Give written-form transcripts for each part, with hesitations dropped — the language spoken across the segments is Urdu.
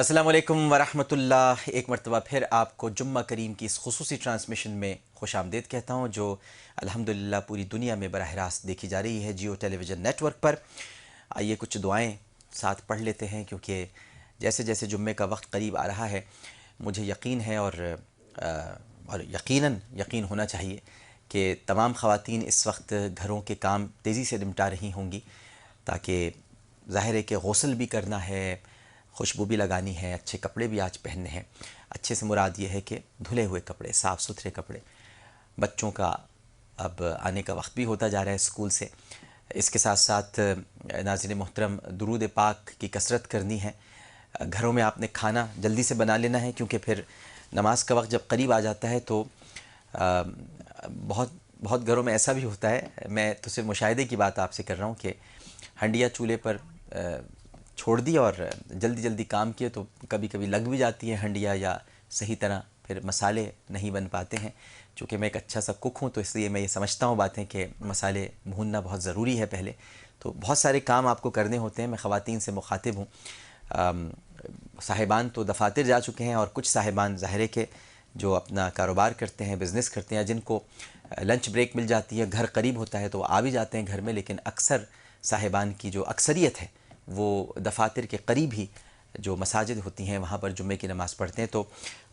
السلام علیکم ورحمۃ اللہ۔ ایک مرتبہ پھر آپ کو جمعہ کریم کی اس خصوصی ٹرانسمیشن میں خوش آمدید کہتا ہوں، جو الحمدللہ پوری دنیا میں براہ راست دیکھی جا رہی ہے جیو ٹیلی ویژن نیٹ ورک پر۔ آئیے کچھ دعائیں ساتھ پڑھ لیتے ہیں، کیونکہ جیسے جیسے جمعے کا وقت قریب آ رہا ہے مجھے یقین ہے اور یقین ہونا چاہیے کہ تمام خواتین اس وقت گھروں کے کام تیزی سے نمٹا رہی ہوں گی، تاکہ ظاہر ہے کہ غسل بھی کرنا ہے، خوشبو بھی لگانی ہے، اچھے کپڑے بھی آج پہننے ہیں۔ اچھے سے مراد یہ ہے کہ دھلے ہوئے کپڑے، صاف ستھرے کپڑے۔ بچوں کا اب آنے کا وقت بھی ہوتا جا رہا ہے اسکول سے۔ اس کے ساتھ ساتھ ناظرین محترم، درود پاک کی کثرت کرنی ہے۔ گھروں میں آپ نے کھانا جلدی سے بنا لینا ہے، کیونکہ پھر نماز کا وقت جب قریب آ جاتا ہے تو بہت گھروں میں ایسا بھی ہوتا ہے۔ میں تو صرف مشاہدے کی بات آپ سے کر رہا ہوں کہ ہنڈیا چولہے پر چھوڑ دی اور جلدی کام کیے تو کبھی کبھی لگ بھی جاتی ہے ہنڈیا، یا صحیح طرح پھر مسالے نہیں بن پاتے ہیں۔ چونکہ میں ایک اچھا سا کک ہوں تو اس لیے میں یہ سمجھتا ہوں باتیں کہ مسالے بھوننا بہت ضروری ہے پہلے۔ تو بہت سارے کام آپ کو کرنے ہوتے ہیں۔ میں خواتین سے مخاطب ہوں۔ صاحبان تو دفاتر جا چکے ہیں، اور کچھ صاحبان ظاہر ہے کہ جو اپنا کاروبار کرتے ہیں، بزنس کرتے ہیں، جن کو لنچ بریک مل جاتی ہے، گھر قریب ہوتا ہے تو وہ آ بھی جاتے ہیں گھر میں، لیکن اکثر صاحبان کی جو اکثریت ہے وہ دفاتر کے قریب ہی جو مساجد ہوتی ہیں وہاں پر جمعے کی نماز پڑھتے ہیں۔ تو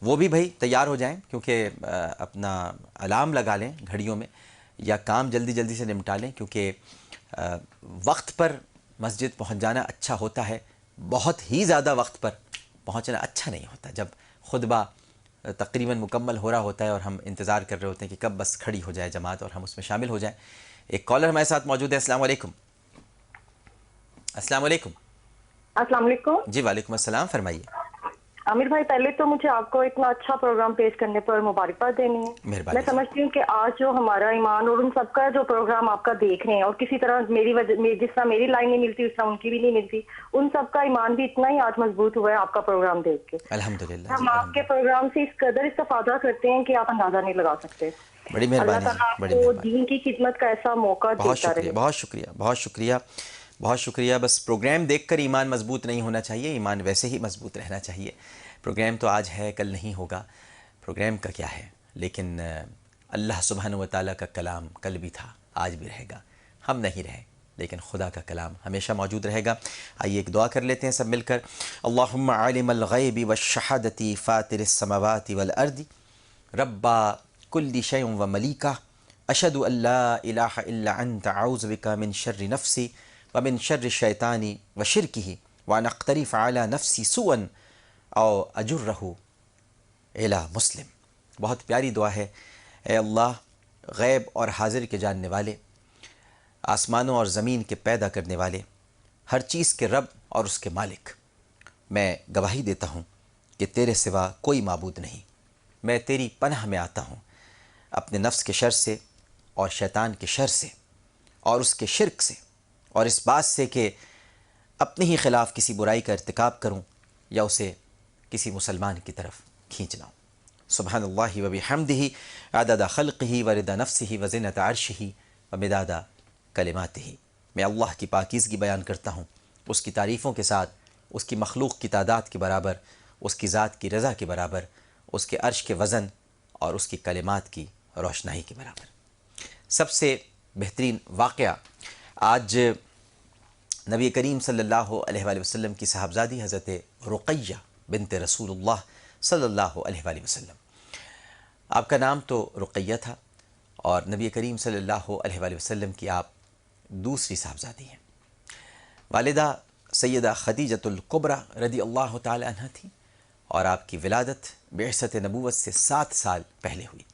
وہ بھی بھائی تیار ہو جائیں، کیونکہ اپنا الارم لگا لیں گھڑیوں میں، یا کام جلدی سے نمٹا لیں، کیونکہ وقت پر مسجد پہنچ جانا اچھا ہوتا ہے، بہت ہی زیادہ وقت پر پہنچنا اچھا نہیں ہوتا۔ جب خطبہ تقریباً مکمل ہو رہا ہوتا ہے اور ہم انتظار کر رہے ہوتے ہیں کہ کب بس کھڑی ہو جائے جماعت اور ہم اس میں شامل ہو جائیں۔ ایک کالر ہمارے ساتھ موجود ہے۔ السلام علیکم۔ السلام علیکم۔ السلام علیکم۔ جی وعلیکم السلام، فرمائیے۔ عامر بھائی، پہلے تو مجھے آپ کو اتنا اچھا پروگرام پیش کرنے پر مبارکباد دینی ہے۔ مہربانی میں سمجھتی ہوں کہ آج جو ہمارا ایمان اور ان سب کا جو پروگرام آپ کا دیکھ رہے ہیں، اور کسی طرح جس طرح میری لائن نہیں ملتی اس طرح ان کی بھی نہیں ملتی، ان سب کا ایمان بھی اتنا ہی آج مضبوط ہوا ہے آپ کا پروگرام دیکھ کے۔ الحمدللہ جی، ہم آپ کے پروگرام سے اس قدر استفادہ کرتے ہیں کہ آپ اندازہ نہیں لگا سکتے۔ بڑی اللہ مہربانی جی، تعالیٰ آپ بڑی کو مہربانی۔ دین کی خدمت کا ایسا موقع بہت دیتا شکریہ، رہے۔ بہت شکریہ، بہت شکریہ، بہت شکریہ۔ بس پروگرام دیکھ کر ایمان مضبوط نہیں ہونا چاہیے، ایمان ویسے ہی مضبوط رہنا چاہیے۔ پروگرام تو آج ہے، کل نہیں ہوگا، پروگرام کا کیا ہے، لیکن اللہ سبحانہ و تعالیٰ کا کلام کل بھی تھا، آج بھی رہے گا۔ ہم نہیں رہے، لیکن خدا کا کلام ہمیشہ موجود رہے گا۔ آئیے ایک دعا کر لیتے ہیں سب مل کر۔ اللہم عالم الغیب والشہادۃ فاطر السماوات والارض رب کل شیء وملیکہ اشہد ان لا الہ الا انت اعوذ بک من شر نفسی ومن شر الشیطان وشرکہ وان اقترف علی نفسی سوءا او اجرہ الی مسلم۔ بہت پیاری دعا ہے۔ اے اللہ، غیب اور حاضر کے جاننے والے، آسمانوں اور زمین کے پیدا کرنے والے، ہر چیز کے رب اور اس کے مالک، میں گواہی دیتا ہوں کہ تیرے سوا کوئی معبود نہیں۔ میں تیری پناہ میں آتا ہوں اپنے نفس کے شر سے اور شیطان کے شر سے اور اس کے شرک سے، اور اس بات سے کہ اپنے ہی خلاف کسی برائی کا ارتکاب کروں یا اسے کسی مسلمان کی طرف کھینچ لاؤں۔ سبحان اللہ و بحمدہ عدد خلقہ ورضا نفسہ وزنۃ عرشہ ومداد کلماتہ۔ میں اللہ کی پاکیزگی بیان کرتا ہوں، اس کی تعریفوں کے ساتھ، اس کی مخلوق کی تعداد کے برابر، اس کی ذات کی رضا کے برابر، اس کے عرش کے وزن اور اس کی کلمات کی روشنائی کے برابر۔ سب سے بہترین واقعہ آج نبی کریم صلی اللہ علیہ وآلہ وسلم کی صاحبزادی حضرت رقیہ بنت رسول اللہ صلی اللہ علیہ وآلہ وسلم۔ آپ کا نام تو رقیہ تھا، اور نبی کریم صلی اللہ علیہ وآلہ وسلم کی آپ دوسری صاحبزادی ہیں۔ والدہ سیدہ خدیجۃ الکبریٰ رضی اللہ تعالی عنہ تھی، اور آپ کی ولادت بعثت نبوت سے 7 سال پہلے ہوئی۔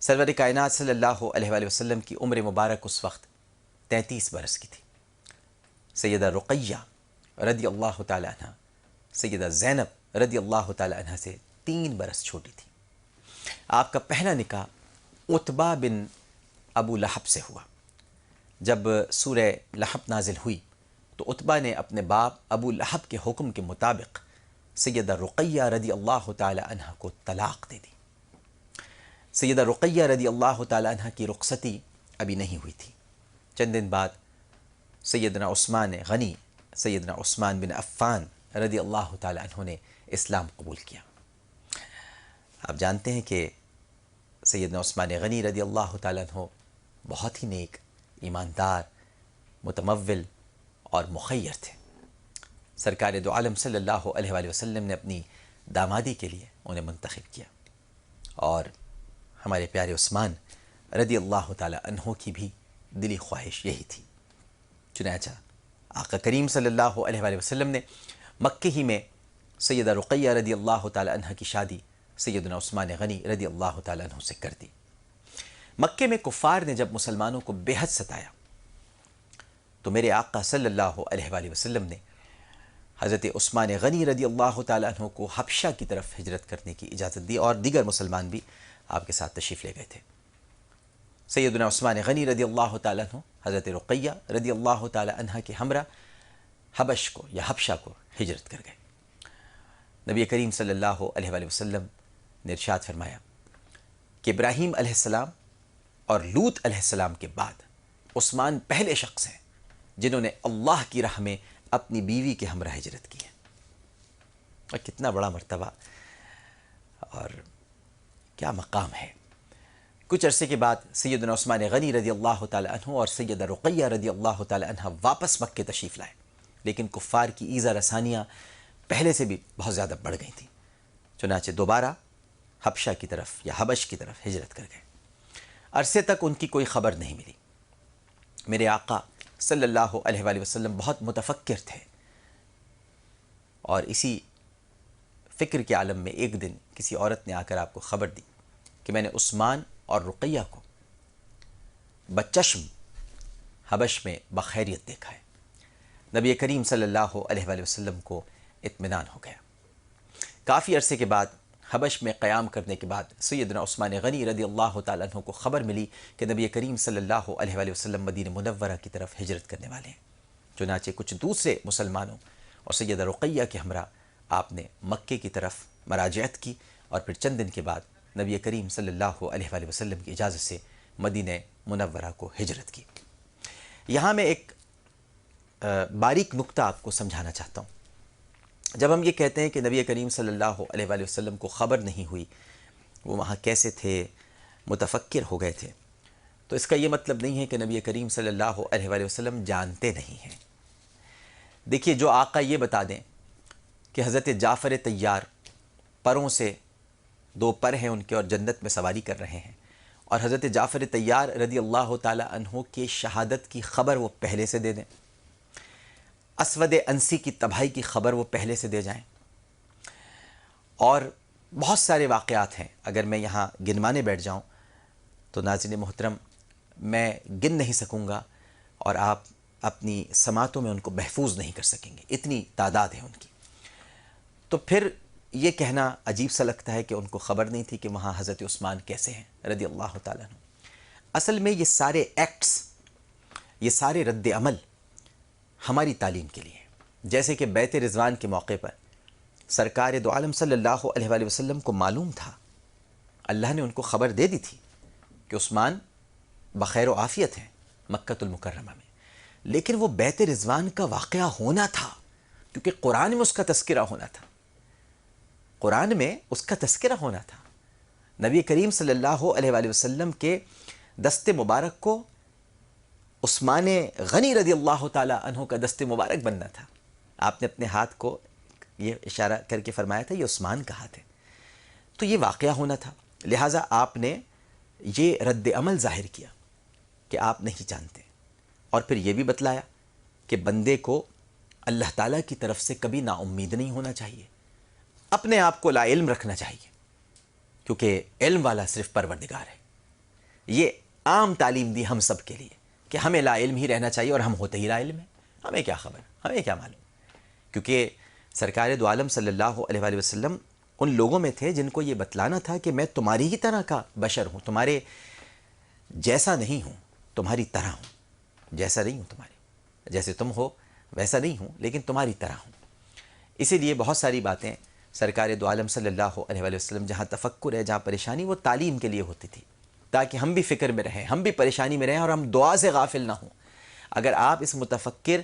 سرور کائنات صلی اللہ علیہ وآلہ وسلم کی عمر مبارک اس وقت 33 برس کی تھی۔ سیدہ رقیہ رضی اللہ تعالی عنہ سیدہ زینب رضی اللہ تعالی عنہ سے 3 برس چھوٹی تھی۔ آپ کا پہلا نکاح عتبہ بن ابو لہب سے ہوا۔ جب سورہ لہب نازل ہوئی تو عتبہ نے اپنے باپ ابو لہب کے حکم کے مطابق سیدہ رقیہ رضی اللہ تعالی عنہ کو طلاق دے دی۔ سیدہ رقیہ رضی اللہ تعالی عنہ کی رخصتی ابھی نہیں ہوئی تھی۔ چند دن بعد سیدنا عثمان غنی، سیدنا عثمان بن عفان رضی اللہ تعالی عنہ نے اسلام قبول کیا۔ آپ جانتے ہیں کہ سیدنا عثمان غنی رضی اللہ تعالی عنہ بہت ہی نیک، ایماندار، متمول اور مخیر تھے۔ سرکار دو عالم صلی اللہ علیہ وآلہ وسلم نے اپنی دامادی کے لیے انہیں منتخب کیا، اور ہمارے پیارے عثمان رضی اللہ تعالی عنہ کی بھی دلی خواہش یہی تھی۔ چنانچہ آقا کریم صلی اللہ علیہ وآلہ وسلم نے مکہ ہی میں سیدہ رقیہ رضی اللہ تعالی عنہ کی شادی سیدنا عثمان غنی رضی اللہ تعالی عنہ سے کر دی۔ مکہ میں کفار نے جب مسلمانوں کو بے حد ستایا تو میرے آقا صلی اللہ علیہ وآلہ وسلم نے حضرت عثمان غنی رضی اللہ تعالی عنہ کو حبشہ کی طرف ہجرت کرنے کی اجازت دی، اور دیگر مسلمان بھی آپ کے ساتھ تشریف لے گئے تھے۔ سیدنا عثمان غنی رضی اللہ تعالی عنہ حضرت رقیہ رضی اللہ تعالی عنہ کے ہمراہ حبش کو یا حبشہ کو ہجرت کر گئے۔ نبی کریم صلی اللہ علیہ وآلہ وسلم نے ارشاد فرمایا کہ ابراہیم علیہ السلام اور لوط علیہ السلام کے بعد عثمان پہلے شخص ہیں جنہوں نے اللہ کی راہ میں اپنی بیوی کے ہمراہ ہجرت کی ہے۔ اور کتنا بڑا مرتبہ اور کیا مقام ہے۔ کچھ عرصے کے بعد سیدنا عثمان غنی رضی اللہ تعالی عنہ اور سیدہ رقیہ رضی اللہ تعالی عنہ واپس مکہ تشریف لائے، لیکن کفار کی ایذا رسانیاں پہلے سے بھی بہت زیادہ بڑھ گئی تھیں، چنانچہ دوبارہ حبشہ کی طرف یا حبش کی طرف ہجرت کر گئے۔ عرصے تک ان کی کوئی خبر نہیں ملی۔ میرے آقا صلی اللہ علیہ وآلہ وسلم بہت متفکر تھے، اور اسی فکر کے عالم میں ایک دن کسی عورت نے آ کر آپ کو خبر دی کہ میں نے عثمان اور رقیہ کو بچشم حبش میں بخیریت دیکھا ہے۔ نبی کریم صلی اللہ علیہ وآلہ وسلم کو اطمینان ہو گیا۔ کافی عرصے کے بعد حبش میں قیام کرنے کے بعد سیدنا عثمان غنی رضی اللہ تعالیٰ عنہ کو خبر ملی کہ نبی کریم صلی اللہ علیہ وآلہ وسلم مدینہ منورہ کی طرف ہجرت کرنے والے ہیں۔ چنانچہ کچھ دوسرے مسلمانوں اور سیدہ رقیہ کے ہمراہ آپ نے مکے کی طرف مراجعت کی، اور پھر چند دن کے بعد نبی کریم صلی اللہ علیہ وآلہ وسلم کی اجازت سے مدینہ منورہ کو ہجرت کی۔ یہاں میں ایک باریک نکتہ آپ کو سمجھانا چاہتا ہوں۔ جب ہم یہ کہتے ہیں کہ نبی کریم صلی اللہ علیہ وآلہ وسلم کو خبر نہیں ہوئی وہ وہاں کیسے تھے، متفکر ہو گئے تھے، تو اس کا یہ مطلب نہیں ہے کہ نبی کریم صلی اللہ علیہ وآلہ وسلم جانتے نہیں ہیں۔ دیکھیے، جو آقا یہ بتا دیں کہ حضرت جعفر طیار پروں سے دو پر ہیں ان کے اور جنت میں سواری کر رہے ہیں، اور حضرت جعفر طیار رضی اللہ تعالی عنہ کے شہادت کی خبر وہ پہلے سے دے دیں، اسود انسی کی تباہی کی خبر وہ پہلے سے دے جائیں، اور بہت سارے واقعات ہیں، اگر میں یہاں گنوانے بیٹھ جاؤں تو ناظرین محترم میں گن نہیں سکوں گا، اور آپ اپنی سماعتوں میں ان کو محفوظ نہیں کر سکیں گے، اتنی تعداد ہے ان کی۔ تو پھر یہ کہنا عجیب سا لگتا ہے کہ ان کو خبر نہیں تھی کہ وہاں حضرت عثمان کیسے ہیں رضی اللہ تعالیٰ عنہ۔ اصل میں یہ سارے ایکٹس، یہ سارے رد عمل ہماری تعلیم کے لیے ہیں۔ جیسے کہ بیت رضوان کے موقع پر سرکار دو عالم صلی اللہ علیہ وآلہ وسلم کو معلوم تھا، اللہ نے ان کو خبر دے دی تھی کہ عثمان بخیر و عافیت ہیں مکۃ المکرمہ میں، لیکن وہ بیت رضوان کا واقعہ ہونا تھا، کیونکہ قرآن میں اس کا تذکرہ ہونا تھا، قرآن میں اس کا تذکرہ ہونا تھا۔ نبی کریم صلی اللہ علیہ وآلہ وسلم کے دست مبارک کو عثمان غنی رضی اللہ تعالی عنہ کا دست مبارک بننا تھا۔ آپ نے اپنے ہاتھ کو یہ اشارہ کر کے فرمایا تھا یہ عثمان کا ہاتھ ہے، تو یہ واقعہ ہونا تھا، لہٰذا آپ نے یہ رد عمل ظاہر کیا کہ آپ نہیں جانتے، اور پھر یہ بھی بتلایا کہ بندے کو اللہ تعالیٰ کی طرف سے کبھی نا امید نہیں ہونا چاہیے، اپنے آپ کو لا علم رکھنا چاہیے، کیونکہ علم والا صرف پروردگار ہے۔ یہ عام تعلیم دی ہم سب کے لیے کہ ہمیں لا علم ہی رہنا چاہیے، اور ہم ہوتے ہی لا علم ہیں، ہمیں کیا خبر، ہمیں کیا معلوم، کیونکہ سرکار دو عالم صلی اللہ علیہ وآلہ وسلم ان لوگوں میں تھے جن کو یہ بتلانا تھا کہ میں تمہاری ہی طرح کا بشر ہوں، تمہارے جیسا نہیں ہوں، تمہاری طرح ہوں، جیسا نہیں ہوں تمہارے، جیسے تم ہو ویسا نہیں ہوں، لیکن تمہاری طرح ہوں۔ اسی لیے بہت ساری باتیں سرکار دو عالم صلی اللہ علیہ وآلہ وسلم جہاں تفکر ہے، جہاں پریشانی، وہ تعلیم کے لیے ہوتی تھی، تاکہ ہم بھی فکر میں رہیں، ہم بھی پریشانی میں رہیں، اور ہم دعا سے غافل نہ ہوں۔ اگر آپ اس متفکر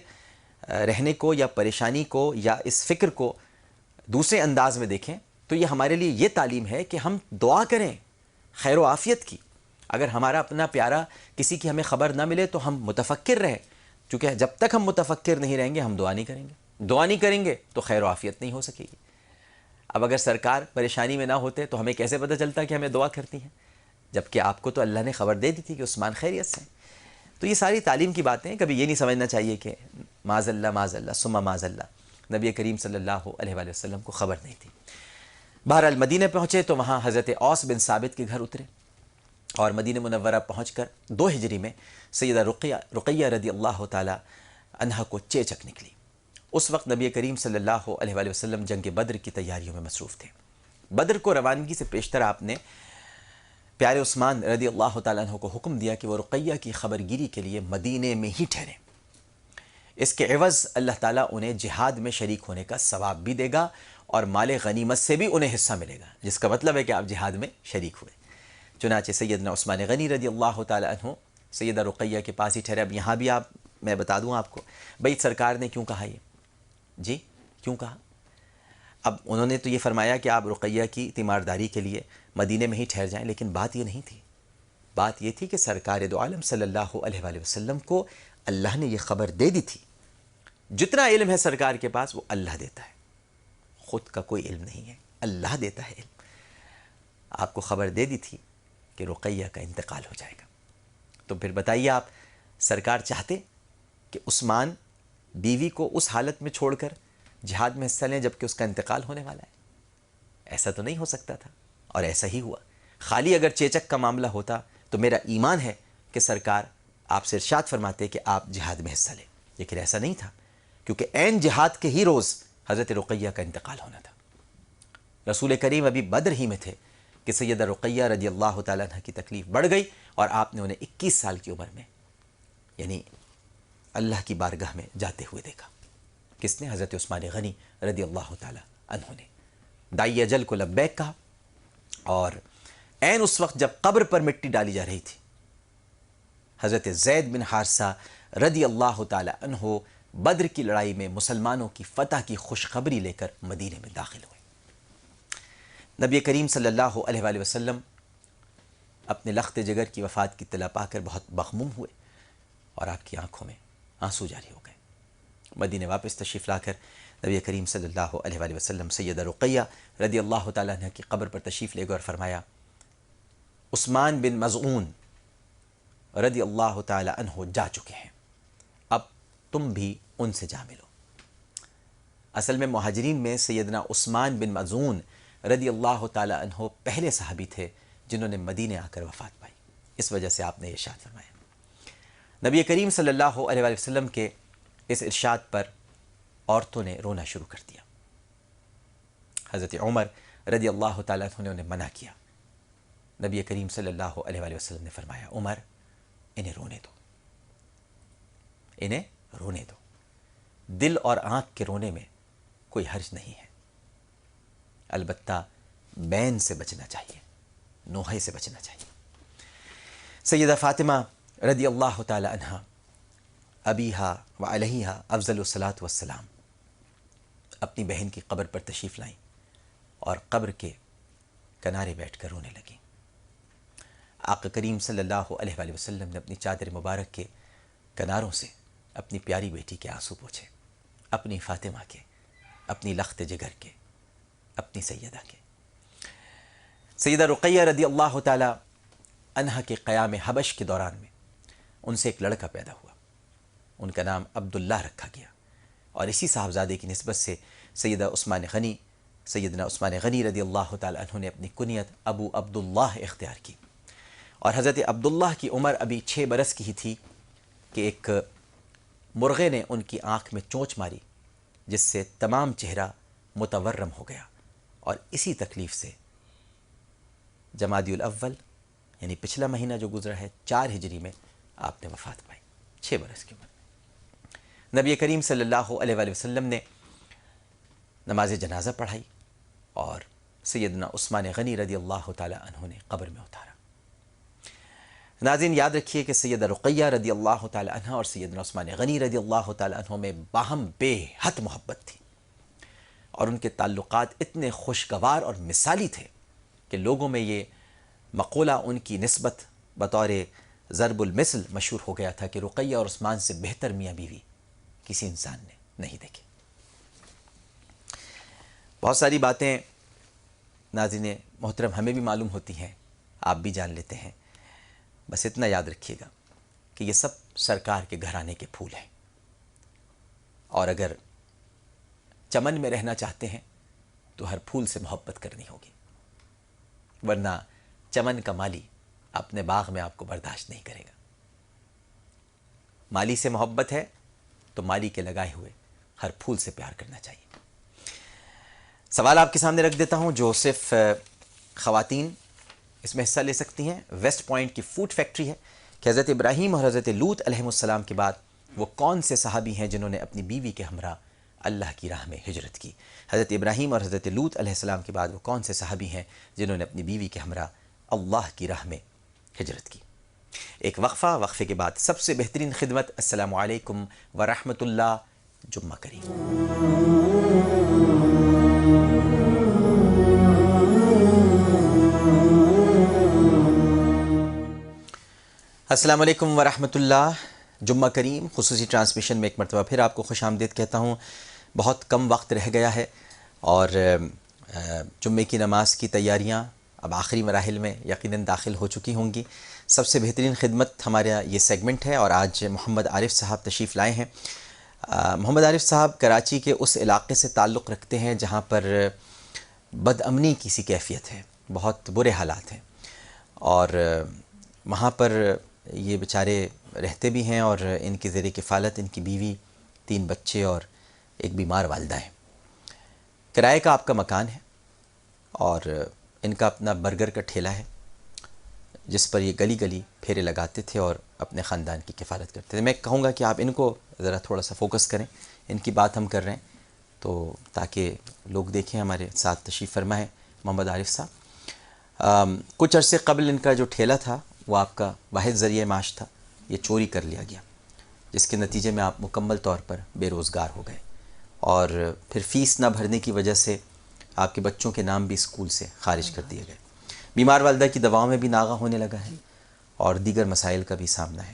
رہنے کو یا پریشانی کو یا اس فکر کو دوسرے انداز میں دیکھیں تو یہ ہمارے لیے یہ تعلیم ہے کہ ہم دعا کریں خیر و عافیت کی. اگر ہمارا اپنا پیارا کسی کی ہمیں خبر نہ ملے تو ہم متفکر رہیں، چونکہ جب تک ہم متفکر نہیں رہیں گے ہم دعا نہیں کریں گے. دعا نہیں کریں گے تو خیر و عافیت نہیں ہو سکے گی. اب اگر سرکار پریشانی میں نہ ہوتے تو ہمیں کیسے پتہ چلتا کہ ہمیں دعا کرتی ہیں، جبکہ آپ کو تو اللہ نے خبر دے دی تھی کہ عثمان خیریت سے ہیں. تو یہ ساری تعلیم کی باتیں ہیں. کبھی یہ نہیں سمجھنا چاہیے کہ معاذ اللہ ثم معاذ اللہ نبی کریم صلی اللہ علیہ وآلہ وسلم کو خبر نہیں تھی. بہرحال مدینہ پہنچے تو وہاں حضرت اوس بن ثابت کے گھر اترے اور مدینہ منورہ پہنچ کر 2 ہجری میں سیدہ رقیہ رضی اللہ تعالی عنہا کو چیچک نکلی. اس وقت نبی کریم صلی اللہ علیہ وآلہ وسلم جنگ بدر کی تیاریوں میں مصروف تھے. بدر کو روانگی سے پیشتر آپ نے پیارے عثمان رضی اللہ تعالیٰ عنہ کو حکم دیا کہ وہ رقیہ کی خبرگیری کے لیے مدینے میں ہی ٹھہریں. اس کے عوض اللہ تعالیٰ انہیں جہاد میں شریک ہونے کا ثواب بھی دے گا اور مال غنیمت سے بھی انہیں حصہ ملے گا، جس کا مطلب ہے کہ آپ جہاد میں شریک ہوئے. چنانچہ سیدنا عثمان غنی رضی اللہ تعالیٰ عنہ سیدہ رقیہ کے پاس ہی ٹھہرے. اب یہاں بھی میں بتا دوں آپ کو بھائی سرکار نے کیوں کہا، یہ جی کیوں کہا؟ اب انہوں نے تو یہ فرمایا کہ آپ رقیہ کی تیمارداری کے لیے مدینے میں ہی ٹھہر جائیں، لیکن بات یہ نہیں تھی. بات یہ تھی کہ سرکار دو عالم صلی اللہ علیہ وآلہ وسلم کو اللہ نے یہ خبر دے دی تھی. جتنا علم ہے سرکار کے پاس وہ اللہ دیتا ہے، خود کا کوئی علم نہیں ہے، اللہ دیتا ہے علم. آپ کو خبر دے دی تھی کہ رقیہ کا انتقال ہو جائے گا. تو پھر بتائیے آپ سرکار چاہتے کہ عثمان بیوی کو اس حالت میں چھوڑ کر جہاد میں حصہ لیں جبکہ اس کا انتقال ہونے والا ہے؟ ایسا تو نہیں ہو سکتا تھا، اور ایسا ہی ہوا. خالی اگر چیچک کا معاملہ ہوتا تو میرا ایمان ہے کہ سرکار آپ سے ارشاد فرماتے کہ آپ جہاد میں حصہ لیں، لیکن ایسا نہیں تھا کیونکہ عین جہاد کے ہی روز حضرت رقیہ کا انتقال ہونا تھا. رسول کریم ابھی بدر ہی میں تھے کہ سیدہ رقیہ رضی اللہ تعالیٰ عنہ کی تکلیف بڑھ گئی اور آپ نے انہیں 21 سال کی عمر میں یعنی اللہ کی بارگاہ میں جاتے ہوئے دیکھا. کس نے؟ حضرت عثمان غنی رضی اللہ تعالیٰ عنہ نے. دائی اجل کو لبیک کہا، اور عین اس وقت جب قبر پر مٹی ڈالی جا رہی تھی حضرت زید بن حارثہ رضی اللہ تعالیٰ عنہ بدر کی لڑائی میں مسلمانوں کی فتح کی خوشخبری لے کر مدینے میں داخل ہوئے. نبی کریم صلی اللہ علیہ وآلہ وسلم اپنے لخت جگر کی وفات کی اطلاع پا کر بہت مغموم ہوئے اور آپ کی آنکھوں میں آنسو جاری ہو گئے. مدینے واپس تشریف لا کر نبی کریم صلی اللہ علیہ وآلہ وسلم سیدہ رقیہ رضی اللہ تعالیٰ عنہ کی قبر پر تشریف لے گئے اور فرمایا عثمان بن مظعون رضی اللہ تعالیٰ عنہ جا چکے ہیں، اب تم بھی ان سے جا ملو. اصل میں مہاجرین میں سیدنا عثمان بن مظعون رضی اللہ تعالیٰ عنہ پہلے صحابی تھے جنہوں نے مدینے آ کر وفات پائی. اس وجہ سے آپ نے ارشاد فرمایا. نبی کریم صلی اللہ علیہ وآلہ وسلم کے اس ارشاد پر عورتوں نے رونا شروع کر دیا. حضرت عمر رضی اللہ تعالیٰ عنہ نے انہیں منع کیا. نبی کریم صلی اللہ علیہ وآلہ وسلم نے فرمایا عمر انہیں رونے دو، انہیں رونے دو. دل اور آنکھ کے رونے میں کوئی حرج نہیں ہے، البتہ بین سے بچنا چاہیے، نوحے سے بچنا چاہیے. سیدہ فاطمہ رضی اللہ تعالی عنہا ابیہا و علیہا افضل الصلاۃ والسلام اپنی بہن کی قبر پر تشریف لائیں اور قبر کے کنارے بیٹھ کر رونے لگیں. آقا کریم صلی اللہ علیہ وآلہ وسلم نے اپنی چادر مبارک کے کناروں سے اپنی پیاری بیٹی کے آنسو پوچھے، اپنی فاطمہ کے، اپنی لخت جگر کے، اپنی سیدہ کے. سیدہ رقیہ رضی اللہ تعالی عنہا کے قیام حبش کے دوران میں ان سے ایک لڑکا پیدا ہوا. ان کا نام عبداللہ رکھا گیا اور اسی صاحبزادے کی نسبت سے سیدنا عثمان غنی رضی اللہ تعالی عنہ نے اپنی کنیت ابو عبداللہ اختیار کی. اور حضرت عبداللہ کی عمر ابھی 6 برس کی ہی تھی کہ ایک مرغے نے ان کی آنکھ میں چونچ ماری جس سے تمام چہرہ متورم ہو گیا، اور اسی تکلیف سے جمادی الاول یعنی پچھلا مہینہ جو گزرا ہے 4 ہجری میں آپ نے وفات پائی 6 برس کی عمر میں. نبی کریم صلی اللہ علیہ وآلہ وسلم نے نماز جنازہ پڑھائی اور سیدنا عثمان غنی رضی اللہ تعالی عنہ نے قبر میں اتارا. ناظرین یاد رکھیے کہ سیدہ رقیہ رضی اللہ تعالی عنہ اور سیدنا عثمان غنی رضی اللہ تعالی عنہ میں باہم بے حد محبت تھی، اور ان کے تعلقات اتنے خوشگوار اور مثالی تھے کہ لوگوں میں یہ مقولہ ان کی نسبت بطور ضرب المثل مشہور ہو گیا تھا کہ رقیہ اور عثمان سے بہتر میاں بیوی کسی انسان نے نہیں دیکھی۔ بہت ساری باتیں ناظرین محترم ہمیں بھی معلوم ہوتی ہیں، آپ بھی جان لیتے ہیں، بس اتنا یاد رکھیے گا کہ یہ سب سرکار کے گھرانے کے پھول ہیں، اور اگر چمن میں رہنا چاہتے ہیں تو ہر پھول سے محبت کرنی ہوگی، ورنہ چمن کا مالی اپنے باغ میں آپ کو برداشت نہیں کرے گا۔ مالی سے محبت ہے تو مالی کے لگائے ہوئے ہر پھول سے پیار کرنا چاہیے۔ سوال آپ کے سامنے رکھ دیتا ہوں جو صرف خواتین اس میں حصہ لے سکتی ہیں۔ ویسٹ پوائنٹ کی فوڈ فیکٹری ہے کہ حضرت ابراہیم اور حضرت لوط علیہ السلام کے بعد وہ کون سے صحابی ہیں جنہوں نے اپنی بیوی کے ہمراہ اللہ کی راہ میں ہجرت کی؟ حضرت ابراہیم اور حضرت لوط علیہ السلام کے بعد وہ کون سے صحابی ہیں جنہوں نے اپنی بیوی کے ہمراہ اللہ کی راہ میں ہجرت کی؟ ایک وقفہ، وقفے کے بعد سب سے بہترین خدمت۔ السلام علیکم ورحمۃ اللہ، جمعہ کریم۔ السلام علیکم ورحمۃ اللہ، جمعہ کریم خصوصی ٹرانسمیشن میں ایک مرتبہ پھر آپ کو خوش آمدید کہتا ہوں۔ بہت کم وقت رہ گیا ہے اور جمعے کی نماز کی تیاریاں اب آخری مراحل میں یقیناً داخل ہو چکی ہوں گی۔ سب سے بہترین خدمت ہمارا یہ سیگمنٹ ہے، اور آج محمد عارف صاحب تشریف لائے ہیں۔ محمد عارف صاحب کراچی کے اس علاقے سے تعلق رکھتے ہیں جہاں پر بد امنی کی سی کیفیت ہے، بہت برے حالات ہیں، اور وہاں پر یہ بیچارے رہتے بھی ہیں، اور ان کی زیر کفالت ان کی بیوی، 3 بچے اور ایک بیمار والدہ ہیں۔ کرائے کا آپ کا مکان ہے، اور ان کا اپنا برگر کا ٹھیلا ہے جس پر یہ گلی گلی پھیرے لگاتے تھے اور اپنے خاندان کی کفالت کرتے تھے۔ میں کہوں گا کہ آپ ان کو ذرا تھوڑا سا فوکس کریں، ان کی بات ہم کر رہے ہیں تو تاکہ لوگ دیکھیں۔ ہمارے ساتھ تشریف فرما ہے محمد عارف صاحب۔ کچھ عرصے قبل ان کا جو ٹھیلا تھا وہ آپ کا واحد ذریعہ معاش تھا، یہ چوری کر لیا گیا، جس کے نتیجے میں آپ مکمل طور پر بے روزگار ہو گئے، اور پھر فیس نہ بھرنے کی وجہ سے آپ کے بچوں کے نام بھی اسکول سے خارج کر دیے گئے۔ بیمار والدہ کی دواؤں میں بھی ناغہ ہونے لگا ہے، اور دیگر مسائل کا بھی سامنا ہے۔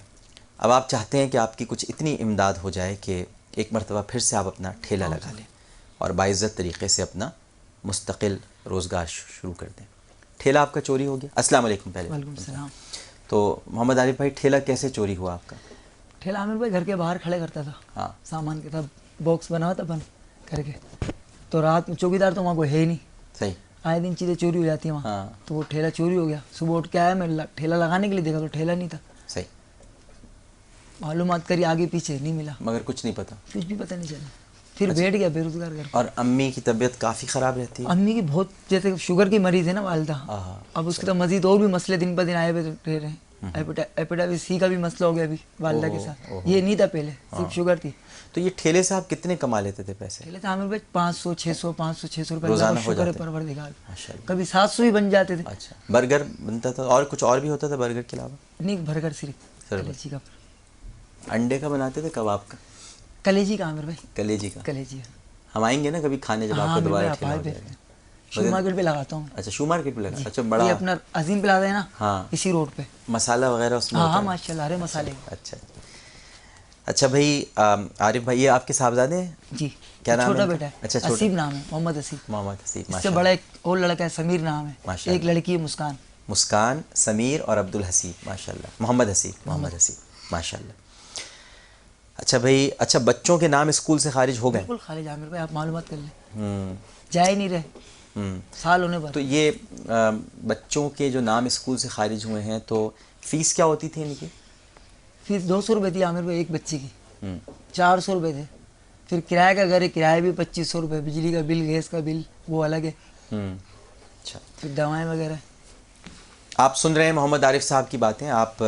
اب آپ چاہتے ہیں کہ آپ کی کچھ اتنی امداد ہو جائے کہ ایک مرتبہ پھر سے آپ اپنا ٹھیلا لگا لیں اور باعزت طریقے سے اپنا مستقل روزگار شروع کر دیں۔ ٹھیلا آپ کا چوری ہو گیا؟ السلام علیکم۔ پہلے وعلیکم السلام۔ تو محمد عارف بھائی، ٹھیلا کیسے چوری ہوا آپ کا؟ ٹھیلا عامر بھائی گھر کے باہر کھڑے کرتا تھا، ہاں، سامان کے تھا، باکس بنا ہوا تھا بند کر کے، تو رات میں چوکیدار تو وہاں کوئی ہے ہی نہیں، صحیح، آئے دن چیزیں چوری ہو جاتی ہیں وہاں، تو وہ ٹھیلا چوری ہو گیا۔ صبح اٹھ کے آیا، میں ٹھیلا لگانے کے لیے دیکھا تو ٹھیلا نہیں تھا، صحیح، معلومات کری آگے پیچھے نہیں ملا، مگر کچھ نہیں پتا، کچھ بھی پتہ نہیں چلا، پھر بیٹھ گیا بے روزگار گھر۔ اور امی کی طبیعت کافی خراب رہتی ہے؟ امی کی بہت، جیسے شوگر کی مریض ہے نا والدہ، اب اس کے تو مزید اور بھی مسئلے دن پہ دن آئے ہوئے رہ رہے ہیں، ہیپیٹائٹس سی کا بھی مسئلہ ہو گیا ابھی والدہ کے ساتھ، یہ نہیں تھا پہلے، صرف شوگر تھی۔ تو یہ ٹھیلے سے آپ کتنے کما لیتے تھے پیسے؟ ٹھیلے سے عامر بھائی 500 600 روپے روزانہ ہو شکر ہے جاتے؟ پروردگار، ماشاءاللہ۔ کبھی 700 بھی بن جاتے تھے۔ اچھا، برگر بنتا تھا اور کچھ اور بھی ہوتا تھا برگر کے علاوہ؟ نہیں، برگر صرف کلیجی کا، انڈے کا بناتے تھے، کباب کا؟ کلیجی کا عامر بھائی، کلیجی کا؟ کلیجی۔ ہم آئیں گے نا کبھی کھانے جب آپ کو دوبارہ ٹھیلا ہو جائے گا۔ شو مارکیٹ پہ لگاتا ہوں۔ اچھا، شو مارکیٹ پہ لگا؟ اچھا، بڑا یہ اپنا عظیم پلازا ہے نا، ہاں، اسی روڈ پہ، مسالہ وغیرہ اس میں؟ ہاں ماشاء اللہ، ارے مسالے۔ اچھا اچھا بھائی، عارف بھائی، یہ آپ کے صاحبزادے ہیں؟ جی، کیا نام ہے؟ چھوٹا بیٹا ہے، اچھا، حسیب نام ہے، محمد حسیب۔ محمد حسیب، اس سے بڑا ایک اور لڑکا ہے، سمیر نام ہے، ایک لڑکی ہے مسکان۔ مسکان، سمیر اور عبد الحسیب، ماشاء اللہ۔ محمد حسیب، محمد حسیب، ماشاء اللہ۔ اچھا بھائی، اچھا بچوں کے نام اسکول سے خارج ہو گئے؟ بالکل خارج عامر بھائی، آپ معلومات کر لیں، جا ہی نہیں رہے سال ہونے پر۔ تو یہ بچوں کے جو نام اسکول سے خارج ہوئے ہیں تو فیس کیا ہوتی تھی ان کی؟ فیس 200 روپے تھی عامر بھائی ایک بچے کی، 400 روپے تھے، پھر کرایہ کا گھر ہے، کرایہ بھی 2500 روپے، بجلی کا بل، گیس کا بل وہ الگ ہے، اچھا، پھر دوائیں وغیرہ۔ آپ سن رہے ہیں محمد عارف صاحب کی باتیں۔ آپ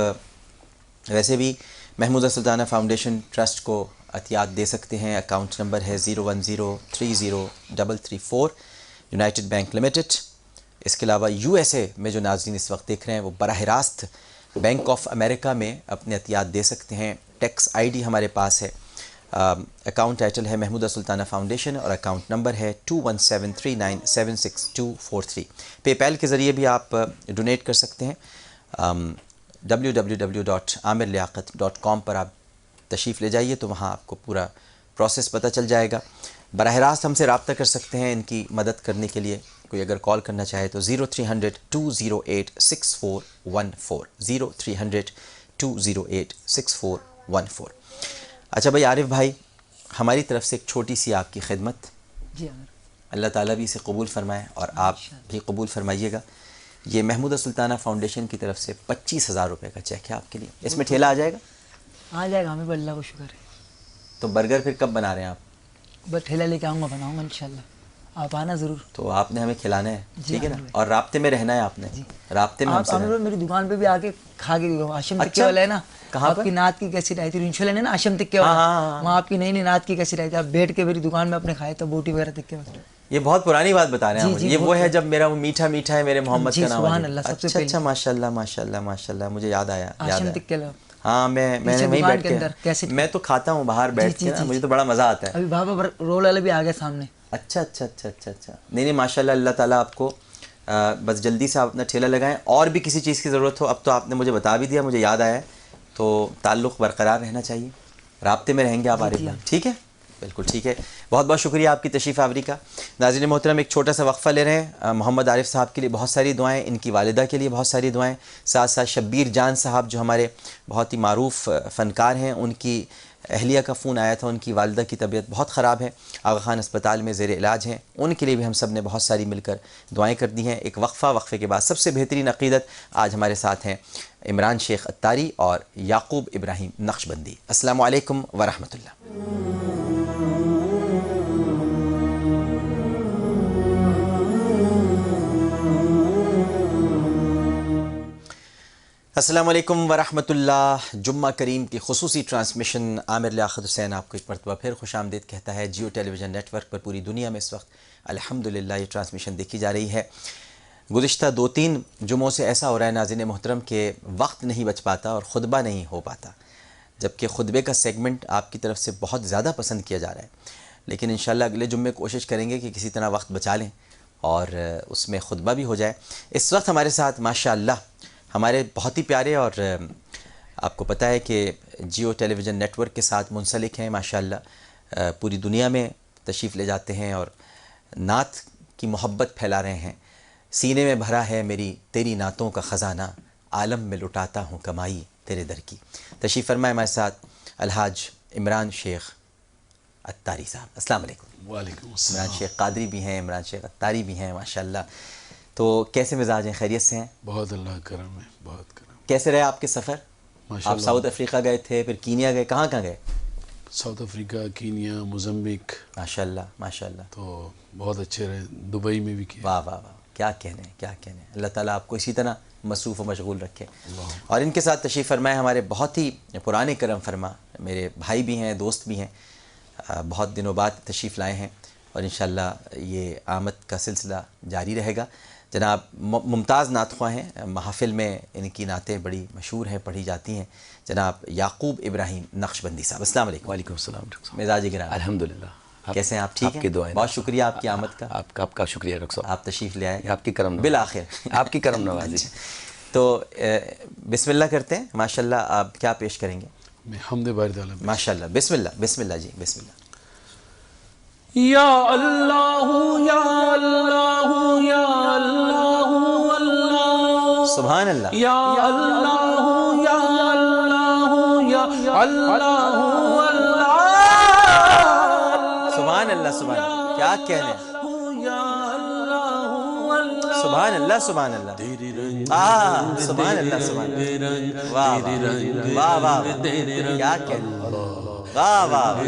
ویسے بھی محمودہ سلطانہ فاؤنڈیشن ٹرسٹ کو عطیات دے سکتے ہیں۔ اکاؤنٹ نمبر ہے 010303334، یونائٹڈ بینک لمیٹڈ۔ اس کے علاوہ USA میں جو ناظرین اس وقت دیکھ رہے ہیں وہ براہ راست بینک آف امریکہ میں اپنے عطیات دے سکتے ہیں. ٹیکس آئی ڈی ہمارے پاس ہے. اکاؤنٹ ٹائٹل ہے محمودہ سلطانہ فاؤنڈیشن اور اکاؤنٹ نمبر ہے 2173976243. پے پیل کے ذریعے بھی آپ ڈونیٹ کر سکتے ہیں. www.amirliaqat.com پر آپ تشریف لے جائیے تو وہاں آپ کو پورا پروسیس پتہ چل جائے گا. براہ راست ہم سے رابطہ کر سکتے ہیں ان کی مدد کرنے کے لیے. کوئی اگر کال کرنا چاہے تو 0300-208-6414 0300-208-6414. اچھا بھائی عارف بھائی، ہماری طرف سے ایک چھوٹی سی آپ کی خدمت. جی امیر. اللہ تعالیٰ بھی اسے قبول فرمائے اور آپ بھی قبول فرمائیے گا. یہ محمودہ سلطانہ فاؤنڈیشن کی طرف سے 25,000 روپے کا چیک ہے آپ کے لیے. اس میں ٹھیلا آ جائے گا؟ آ جائے گا ہمیں، اللہ کو شکر ہے. تو برگر پھر کب بنا رہے ہیں آپ؟ بس ٹھیلا لے کے آؤں گا، بناؤں گا انشاءاللہ. آپ آنا ضرور. تو آپ نے ہمیں کھلانا ہے، ٹھیک ہے نا، اور رابطے میں رہنا ہے. آپ نے رابطے میں ہم سے آپ میری دکان پہ بھی آ کے کھا کے گئے. آشم تکے والا ہے نا، کہاں آپ کی نعت کی کیسٹ آئی تھی انشاءاللہ نا، آشم تکے والا، وہاں آپ کی نئی نئی نعت کی کیسٹ آئی تھی. آپ بیٹھ کے میری دکان میں اپنے کھائے تو بوٹی وغیرہ تکے وغیرہ. یہ بہت پرانی بات بتا رہے ہیں مجھے. یہ وہ ہے جب میرا وہ میٹھا میٹھا ہے میرے محمد کا نام. سبحان اللہ. سب سے پہلے اچھا ماشاءاللہ ماشاءاللہ ماشاءاللہ، مجھے یاد آیا. آشم تکے والا. ہاں میں نے وہیں بیٹھ کے میں تو کھاتا ہوں باہر بیٹھ کے، مجھے تو بڑا مزہ آتا ہے. ابھی بابا رول والے بھی آ گئے سامنے. اچھا اچھا اچھا اچھا اچھا. نہیں ماشاءاللہ، اللہ تعالیٰ آپ کو بس جلدی سے آپ اپنا ٹھیلا لگائیں. اور بھی کسی چیز کی ضرورت ہو، اب تو آپ نے مجھے بتا بھی دیا، مجھے یاد آیا ہے. تو تعلق برقرار رہنا چاہیے، رابطے میں رہیں گے آپ عارف بھائی. ٹھیک ہے، بالکل ٹھیک ہے. بہت بہت شکریہ آپ کی تشریف آوری کا. ناظرین محترم، ایک چھوٹا سا وقفہ لے رہے ہیں. محمد عارف صاحب کے لیے بہت ساری دعائیں، ان کی والدہ کے لیے بہت ساری دعائیں، ساتھ ساتھ شبیر جان صاحب جو ہمارے بہت ہی معروف فنکار ہیں، ان کی اہلیہ کا فون آیا تھا. ان کی والدہ کی طبیعت بہت خراب ہے، آغا خان اسپتال میں زیر علاج ہیں. ان کے لیے بھی ہم سب نے بہت ساری مل کر دعائیں کر دی ہیں. ایک وقفے کے بعد سب سے بہترین عقیدت آج ہمارے ساتھ ہیں عمران شیخ اتاری اور یعقوب ابراہیم نقشبندی. السلام علیکم ورحمۃ اللہ. السلام علیکم ورحمۃ اللہ. جمعہ کریم کی خصوصی ٹرانسمیشن عامر لیاقت حسین آپ کو ایک مرتبہ پھر خوش آمدید کہتا ہے. جیو ٹیلی ویژن نیٹ ورک پر پوری دنیا میں اس وقت الحمدللہ یہ ٹرانسمیشن دیکھی جا رہی ہے. گزشتہ 2-3 جمعوں سے ایسا ہو رہا ہے ناظرین محترم کہ وقت نہیں بچ پاتا اور خطبہ نہیں ہو پاتا، جبکہ خطبے کا سیگمنٹ آپ کی طرف سے بہت زیادہ پسند کیا جا رہا ہے. لیکن انشاءاللہ اگلے جمعے کوشش کریں گے کہ کسی طرح وقت بچا لیں اور اس میں خطبہ بھی ہو جائے. اس وقت ہمارے ساتھ ماشاءاللہ ہمارے بہت ہی پیارے، اور آپ کو پتہ ہے کہ جیو ٹیلی ویژن نیٹ ورک کے ساتھ منسلک ہیں ماشاءاللہ، پوری دنیا میں تشریف لے جاتے ہیں اور نعت کی محبت پھیلا رہے ہیں. سینے میں بھرا ہے میری تیری نعتوں کا خزانہ، عالم میں لٹاتا ہوں کمائی تیرے در کی. تشریف فرمائے ہمارے ساتھ الحاج عمران شیخ اتاری صاحب. السلام علیکم. وعلیکم السلام. عمران شیخ قادری بھی ہیں، عمران شیخ اتاری بھی ہیں ماشاءاللہ. تو کیسے مزاج ہیں؟ خیریت سے ہیں؟ بہت اللہ کرم ہے، بہت کرم. کیسے رہے آپ کے سفر؟ ماشاء آپ اللہ. ساؤتھ افریقہ گئے تھے، پھر کینیا گئے، کہاں گئے؟ South Africa, Kenya, Mozambique. ماشاءاللہ ماشاءاللہ. تو بہت اچھے رہے. دبئی میں بھی کیا. واہ واہ واہ، کیا کہنے کیا کہنے. اللہ تعالیٰ آپ کو اسی طرح مصروف و مشغول رکھے. اور ان کے ساتھ تشریف فرمائے ہمارے بہت ہی پرانے کرم فرما میرے بھائی بھی ہیں، دوست بھی ہیں، بہت دنوں بعد تشریف لائے ہیں اور انشاءاللہ یہ آمد کا سلسلہ جاری رہے گا. جناب ممتاز نعت خواں ہیں، محافل میں ان کی نعتیں بڑی مشہور ہیں، پڑھی جاتی ہیں، جناب یعقوب ابراہیم نقشبندی صاحب. السلام علیکم. وعلیکم السلام. مزاج گرامی. الحمدللہ. کیسے ہیں آپ؟ ٹھیک آپ کی ہیں؟ دعائیں. بہت شکریہ آپ کی آمد کا. آپ کا شکریہ ڈاکٹر صاحب. آپ تشریف لے آئے. آپ کی کرم نوازی. بالآخر آپ کی کرم نوازی. تو بسم اللہ کرتے ہیں. ماشاءاللہ آپ کیا پیش کریں گے؟ میں حمد باری تعالیٰ. ماشاءاللہ. بسم اللہ بسم اللہ جی، بسم اللہ. یا اللہ یا اللہ یا اللہ اللہ. سبحان اللہ. یا اللہ یا اللہ یا اللہ اللہ. سبحان اللہ سبحان اللہ. کیا کہنے. سبحان اللہ سبحان اللہ. سبحان اللہ سبحان اللہ. واہ واہ واہ واہ، کیا کہنے. واہ واہ،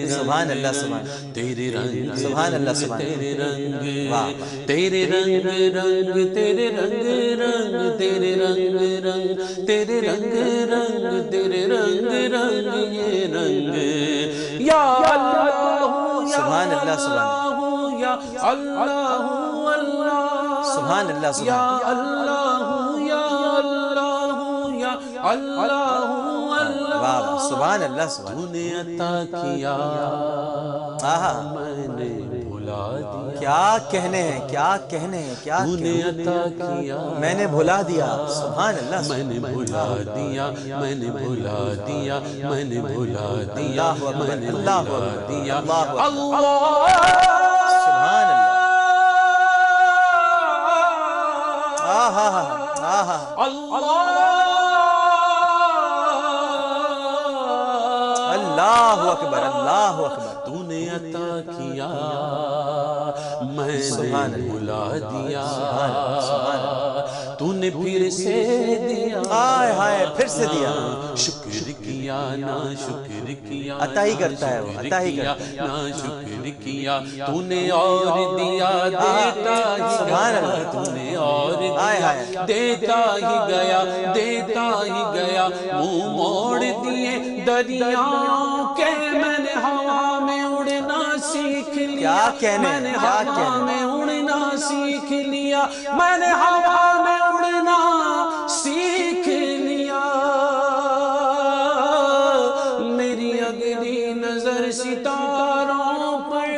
سبحان اللہ سبحان اللہ. سبحان اللہ سبحان اللہ. واہ تیرے رنگ رنگ تیرے رنگ رنگ تیرے رنگ رنگ تیرے رنگ رنگ تیرے رنگ رنگ یہ رنگ. یا اللہ سبحان اللہ سبحان اللہ. یا اللہ اللہ. سبحان اللہ یا سبحان اللہ. اللہ یا اللہ سبحان اللہ سبحان تو نے عطا کیا آہا میں نے بھلا دیا کیا کہنے ہیں کیا کہنے ہیں کیا تو نے عطا کیا میں نے بھلا دیا سبحان اللہ میں نے بھلا دیا میں نے بھلا دیا میں نے بھلا دیا اللہ اکبر میں نے اللہ بھلا اکبر دیا اللہ اکبر اللہ سبحان اللہ آہا آہا اللہ اکبر اللہ اکبر تو نے عطا کیا میں نے بھلا دیا تو نے پھر سے دیا ہائے ہائے پھر سے دیا شکر کیا نا شکر کیا عطا ہی کرتا ہے وہ عطا ہی کرتا ہے نا شکر کیا تو نے اور دیا دیتا ہی سبحان گیا اللہ تو نے اور ہائے دیا ہائے دیتا ہی گیا دیتا ہی گیا منہ موڑ دیے دریاؤں کے میں نے ہوا میں اڑنا سیکھ لیا کیا کہنے میں نے کیا ہوا کہنے میں اڑنا سیکھ لیا میں نے ہوا میں اڑنا سیکھ لیا میری اگلی نظر ستاروں پر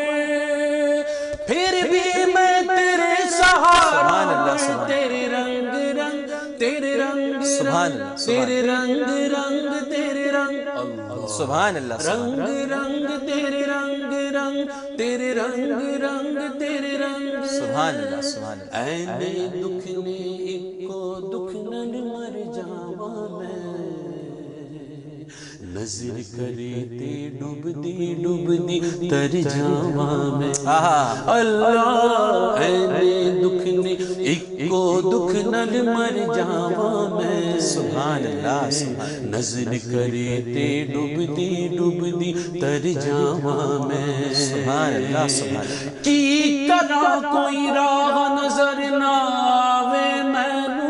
پھر بھی میں تیرے سبحان سہارا اللہ سبحان تیرے رنگ رنگ تیرے رنگ سبحان اللہ تیرے رنگ رنگ تیرے رنگ اللہ سبحان اللہ سبحان رنگ رنگ تیرے رنگ رنگ تیرے رنگ رنگ تیرے رنگ سبحان اللہ سبحان اللہ اینے دکھ نے ایک کو دکھ نل مر جاواں میں نظر کرے تے ڈوب دی تر جاواں میں اللہ اینے دکھ نے ایک کو دکھ نل مر جاواں میں سبحان اللہ سبحان نظر کرے تے ڈوب دی تر جاواں میں سبحان اللہ سبحان اللہ کی طرح کوئی راہ نظر نہ آوے مینوں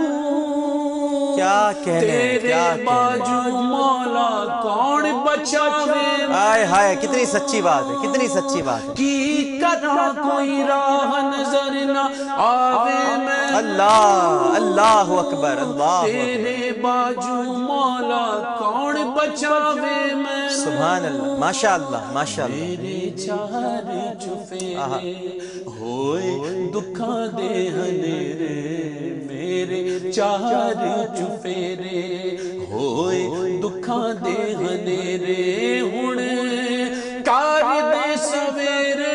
کیا کہنے تیرے کیا کہنے باجو مولا کون بچاوے ہائے ہائے کتنی سچی بات ہے کتنی سچی بات ہے کی طرح کوئی راہ نظر نہ آوے مینوں اللہ اللہ اکبر اللہ اکبر تیرے باجو مولا کون بچاوے مینوں سبحان اللہ ماشاء اللہ ماشاء اللہ میرے چار چفیرے ہوئے دکھاں دے ہنیرے میرے چار چفیرے ہوئے دکھاں دے ہنیرے ہن کار دے سویرے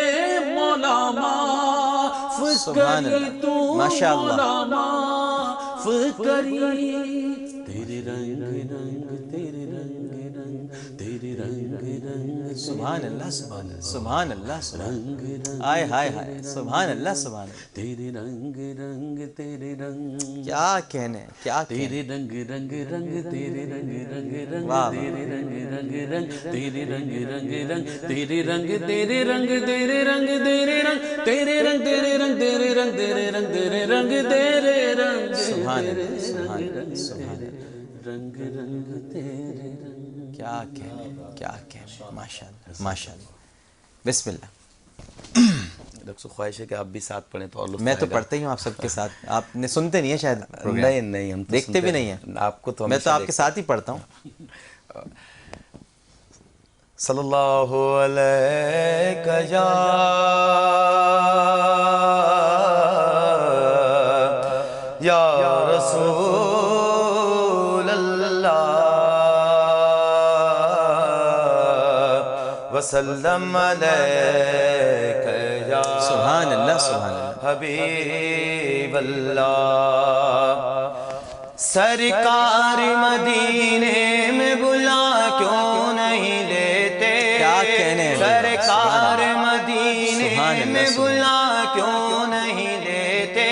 مولا معاف سبحان کری اللہ تو ماشاء اللہ مولا معاف کری تیرے رنگ رنگ تیرے رنگ رنگ تیرے رنگ رنگ سبحان اللہ سبحان اللہ سبحان اللہ سبحان ہائے ہائے ہائے سبحان اللہ سبحان اللہ تیرے رنگ رنگ تیرے رنگ کیا کہنے کیا کہنے تیرے رنگ رنگ رنگ تیرے رنگ رنگ رنگ واہ تیرے رنگ رنگ رنگ تیرے رنگ رنگ رنگ تیرے رنگ تیرے رنگ تیرے رنگ تیرے رنگ تیرے رنگ تیرے رنگ تیرے رنگ تیرے رنگ تیرے رنگ تیرے رنگ سبحان اللہ سبحان اللہ سبحان اللہ رنگ رنگ تیرے رنگ کیا کہنے کیا کہنے ماشاء اللہ ماشاء اللہ بسم اللہ ڈاکٹر صاحب خواہش ہے کہ آپ بھی ساتھ پڑھیں تو اور لطف میں تو آئے گا۔ پڑھتا ہی ہوں آپ سب کے ساتھ آپ نے سنتے نہیں ہیں شاید پروگرام نہیں نہیں ہم تو دیکھتے سنتے بھی نہیں ہیں آپ کو تو میں تو ہمیشہ آپ کے ساتھ ہی پڑھتا ہوں صلی اللہ علیہ یا رسول اللہ وسلم علیک یا سبحان اللہ سبحان اللہ حبیب اللہ سرکار مدینے میں بلا کیوں نہیں لیتے کیا کہنے ہیں سرکار مدینے سبحان اللہ میں بلا کیوں نہیں لیتے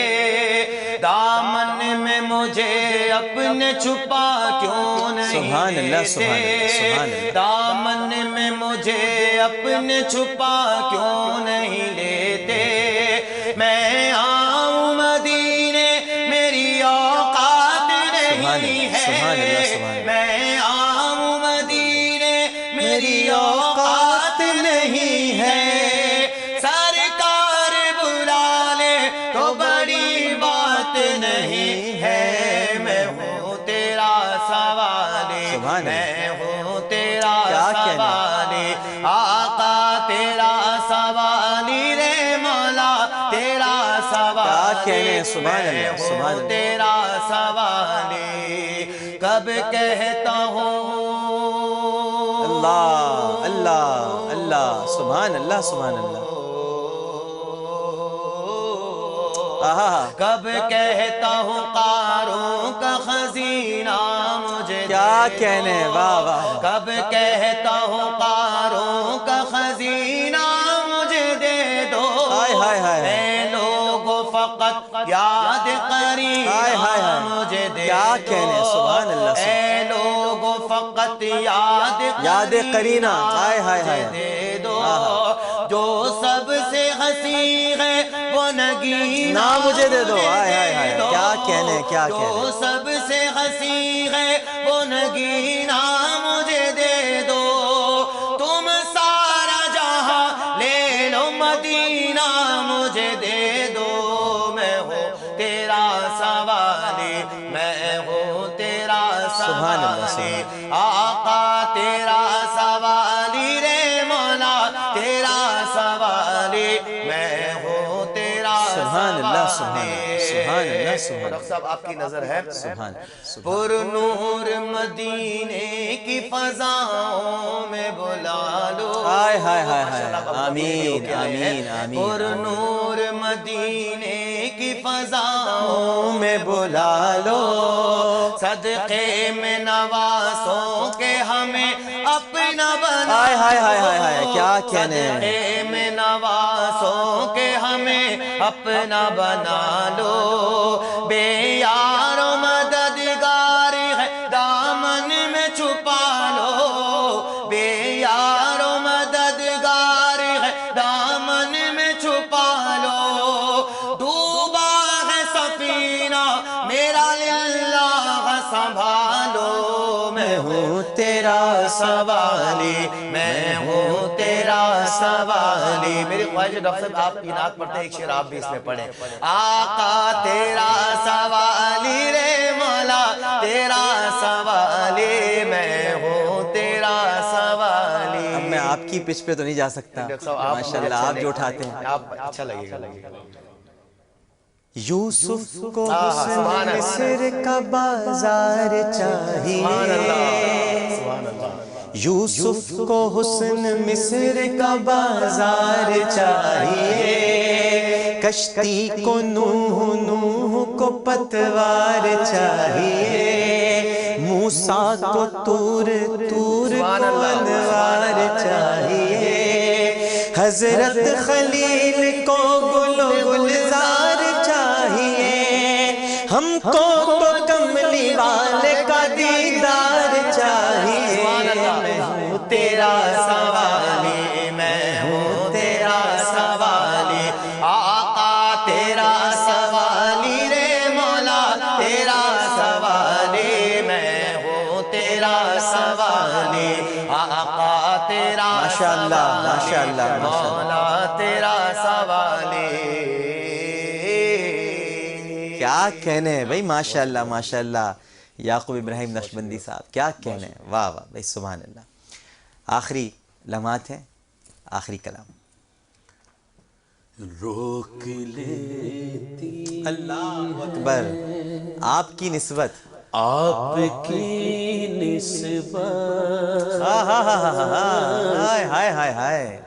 دامن میں مجھے اپنے چھپا کیوں نہیں سبحان اللہ سبحان اللہ سبحان اللہ دامن میں مجھے اپنے چھپا کیوں نہیں لیتے میں آؤں مدینے میری اوقات نہیں ہے میں آؤں مدینے میری اوقات نہیں ہے سرکار بلا لے تو بڑی بات نہیں ہے میں ہوں تیرا سوال میں ہوں تیرا سوالی رے مولا تیرا سوالی کہنے سبحان اللہ سبحان اللہ تیرا سوالی کب کہتا ہوں اللہ اللہ اللہ سبحان اللہ سبحان اللہ کب کہتا ہوں قارون کا خزینہ مجھے کیا کہنے واہ واہ کب کہتا ہوں قارون کا خزینہ مجھے دے دو ہائے ہائے ہائے اے لوگوں فقط یاد قرینا مجھے دے دو کیا کہنے سبحان اللہ اے لوگوں فقط یاد قرینا ہائے ہائے مجھے ہائے دے دو جو سب سے حسین ہے وہ نگینہ مجھے دے دو ہائے ہائے ہائے کیا کہنے کیا جو کہنے سب سے حسین ہے وہ نگینہ مجھے دے دو تم سارا جہاں لے لو مدینہ مجھے دے دو میں ہوں تیرا سوالی میں ہوں تیرا سبحان اللہ سوالی آقا تیرا سوالی رے مولا تیرا سوالی میں ہوں تیرا سبحان اللہ سبحان اللہ سبحان اللہ سبحان ڈاکٹر صاحب آپ کی نظر ہے سبحان پر نور مدینے کی فضاؤں میں بلا لو ہائے ہائے ہائے ہائے آمین آمین آمین پر نور مدینے کی فضاؤں میں بلا لو صدقے میں نوازوں کے ہمیں اپنا بنا ہائے ہائے ہائے ہائے ہائے کیا کہنے صدقے میں نوازوں کے ہمیں اپنا بنا لو بے یار و مددگار ہے دامن میں چھپا لو بے یار و مددگار ہے دامن میں چھپا لو ڈوبا ہے سفینہ میرا للہ سنبھالو میں ہوں تیرا سوالی میں ہوں تیرا سوالی میری خواہش ہے ڈاکٹر صاحب آپ کی نعت پڑھتے ہیں ایک شعر آپ بھی اس میں پڑھیں آقا تیرا سوالی رے مولا تیرا سوالی میں ہوں تیرا سوالی اب میں آپ کی پچ پہ تو نہیں جا سکتا ماشاءاللہ آپ جو اٹھاتے ہیں آپ اچھا لگے گا یوسف کو حسن مصر کا بازار چاہیے یوسف کو حسن مصر کا بازار چاہیے کشتی کو نوح کو پتوار چاہیے موسیٰ کو تور کو انوار چاہیے حضرت خلیل کو گل و گلزار چاہیے ہم کو تو کملی والے کا دیدار چاہیے میں ہوں تیرا سوالی میں ہوں تیرا سوالی آقا تیرا سوالی رے مولا تیرا سوالی میں ہوں تیرا سوالی آقا تیرا ماشاءاللہ ماشاءاللہ مولا تیرا سوالی کیا کہنے ہیں بھائی ماشاءاللہ ماشاءاللہ یعقوب ابراہیم نقشبندی صاحب کیا کہنے ہیں واہ واہ بھائی سبحان اللہ آخری لمحات ہیں آخری کلام روک لیتی اللہ اکبر آپ کی نسبت آپ کی نسبت ہائے ہائے ہائے ہائے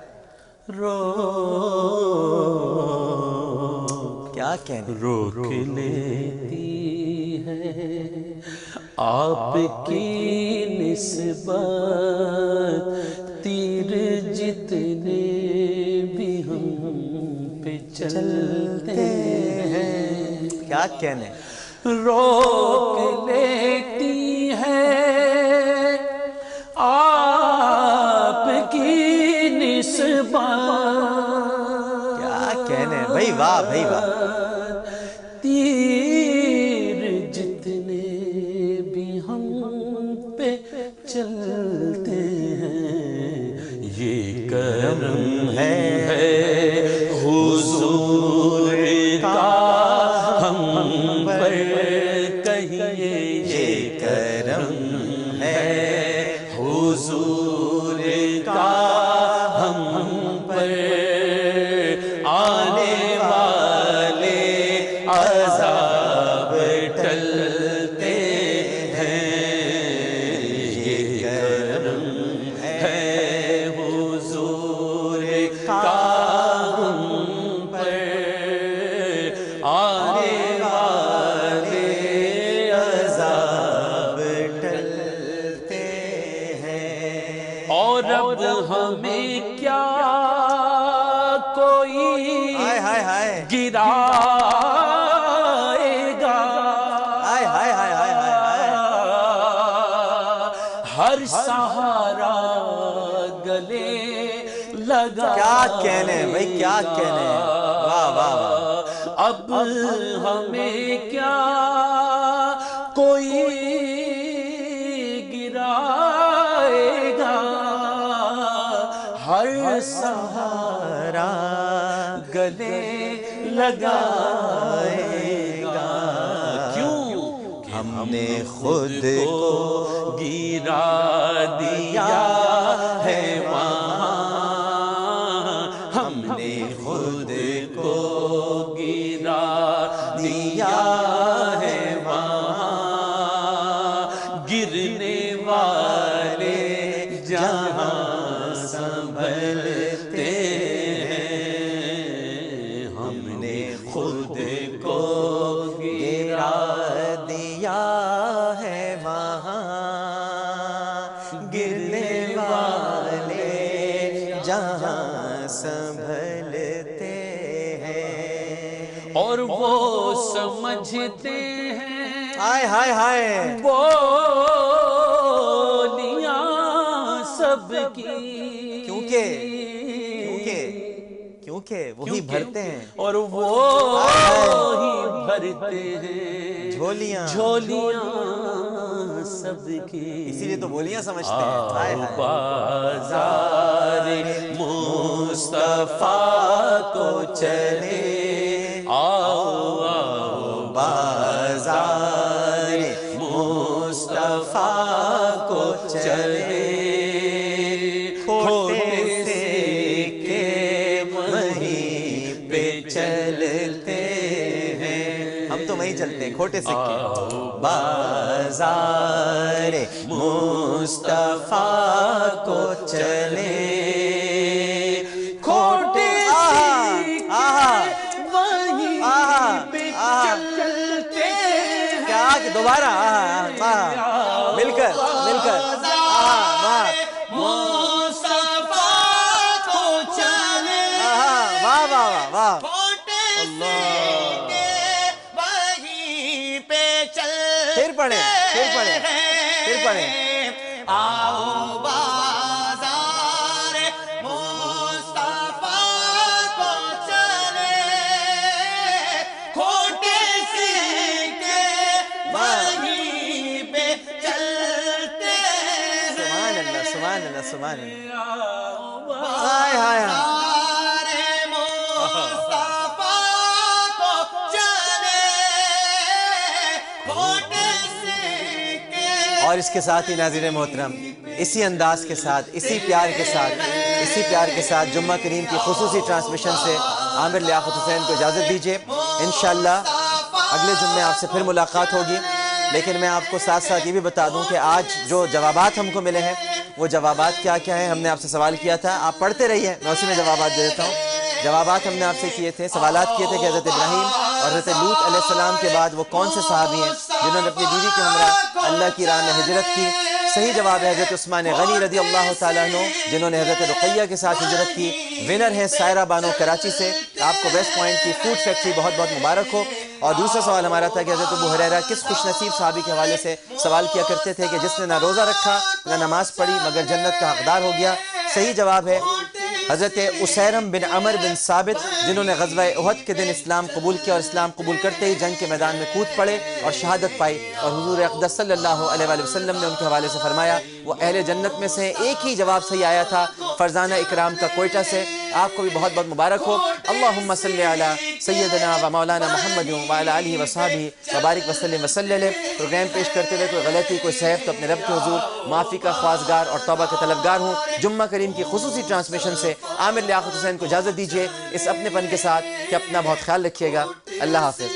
کیا کہنے روک لیتی ہے آپ کی نسبت تیر جتنے بھی ہم پہ چلتے ہیں کیا کہنے روک لیتی ہے آپ کی نسبت کیا کہنے بھائی واہ بھائی واہ تیر جتنے بھی ہم پہ چلتے ہیں یہ کرم ہے حضور کا ہم پر کہیے یہ کرم ہے حضور کا ہم پر اور ہمیں کیا کوئی گرائے گا، ہر سہارا گلے لگا، کیا کہنے بھائی، کیا کہنے، واہ واہ واہ۔ اب ہمیں کیا کوئی گرائے گا، ہر سہارا گلے لگائے گا، کیوں ہم نے خود کو گرا دیا ہے وہاں، ہم نے خود کو گرا دیا ہے وہاں، گرنے والے جہاں سنبھلتے ہیں، ہم نے خود کو گرا دیا ہے وہاں، گرنے والے جہاں سنبھلتے ہیں، اور وہ سمجھتے ہیں ہائے ہائے ہائے، بولیاں سب کی، کیونکہ وہی بھرتے ہیں، اور وہ ہی بھرتے ہیں جھولیاں سب کی، اسی لیے تو بولیاں سمجھتے ہیں، ہائے ہائے۔ بازار مصطفیٰ کو چلے، آؤ آؤ بازار مصطفیٰ کو چلے، کھوٹے سے کے وہیں پہ چلتے ہیں، ہم تو وہیں چلتے ہیں، کھوٹے سکے، بازار مصطفیٰ کو چلے، کھوٹے سکے وہیں پہ چلتے ہیں، کیا دوبارہ مل کر مصطفیٰ کو چلے، واہ واہ واہ، کھوٹے سکے وہیں پہ چلتے پھر پڑھیں آؤ بازار مصطفیٰ کو چلے، کھوٹے سکے وہیں پہ چلتے سبحان اللہ سبحان اللہ سبحان اللہ، ہائے ہائے ہائے، مصطفیٰ کو چلے، کھوٹے سکے۔ اور اس کے ساتھ ہی ناظرین محترم، اسی انداز کے ساتھ، اسی پیار کے ساتھ جمعہ کریم کی خصوصی ٹرانسمیشن سے عامر لیاقت حسین کو اجازت دیجیے، انشاءاللہ اگلے جمعے آپ سے پھر ملاقات ہوگی، لیکن میں آپ کو ساتھ ساتھ یہ بھی بتا دوں کہ آج جو جوابات ہم کو ملے ہیں وہ جوابات کیا کیا ہیں۔ ہم نے آپ سے سوال کیا تھا، آپ پڑھتے رہیے، میں اسی میں جوابات دے دیتا ہوں۔ جوابات ہم نے آپ سے کیے تھے، سوالات کیے تھے کہ حضرت ابراہیم اور حضرت لوط علیہ السلام کے بعد وہ کون سے صحابی ہیں جنہوں نے اپنی بیوی کے ہمراہ اللہ کی راہ میں ہجرت کی۔ صحیح جواب ہے حضرت عثمان غنی رضی اللہ تعالیٰ عنہ جنہوں نے حضرت رقیہ کے ساتھ ہجرت کی۔ ونر ہیں سائرہ بانو کراچی سے، آپ کو ویسٹ پوائنٹ کی فوڈ فیکٹری بہت بہت مبارک ہو۔ اور دوسرا سوال ہمارا تھا کہ حضرت ابو ہریرہ کس خوش نصیب صحابی کے حوالے سے سوال کیا کرتے تھے کہ جس نے نہ روزہ رکھا نہ نماز پڑھی مگر جنت کا حقدار ہو گیا۔ صحیح جواب ہے حضرت اسیرم بن عمر بن ثابت جنہوں نے غزوہ احد کے دن اسلام قبول کیا اور اسلام قبول کرتے ہی جنگ کے میدان میں کود پڑے اور شہادت پائی، اور حضور اقدس صلی اللہ علیہ وآلہ وسلم نے ان کے حوالے سے فرمایا وہ اہل جنت میں سے۔ ایک ہی جواب صحیح آیا تھا فرزانہ اکرام کا کوئٹہ سے، آپ کو بھی بہت بہت مبارک ہو۔ اللہم صلی علی سیدنا و مولانا محمد وعلی آلہ وصحبہ وبارک وسلم وسلم۔ پروگرام پیش کرتے ہوئے کوئی غلطی کوئی سہو تو اپنے رب کے حضور معافی کا خواستگار اور توبہ کا طلبگار ہوں۔ جمعہ کریم کی خصوصی ٹرانسمیشن سے عامر لیاقت حسین کو اجازت دیجیے اس اپنے پن کے ساتھ کہ اپنا بہت خیال رکھیے گا۔ اللہ حافظ۔